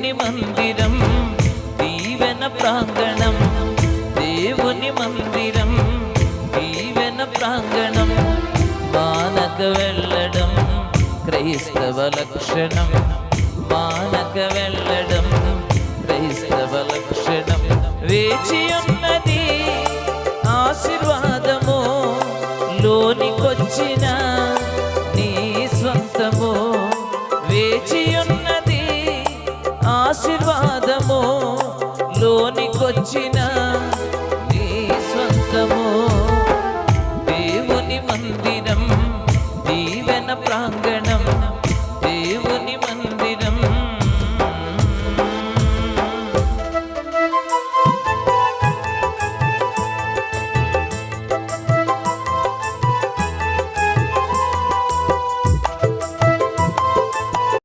దేవుని మందిరం దీవెన ప్రాంగణం, దేవుని మందిరం దీవెన ప్రాంగణం. మానక వెళ్ళడం క్రైస్తవ లక్షణం, మానక వెళ్ళడం క్రైస్తవ లక్షణం. వేచి ఉన్నది ఆశీర్వాదము, లోనికొచ్చిన నీ స్వంతము. వేచి ఉన్నది ఆశీర్వాదము,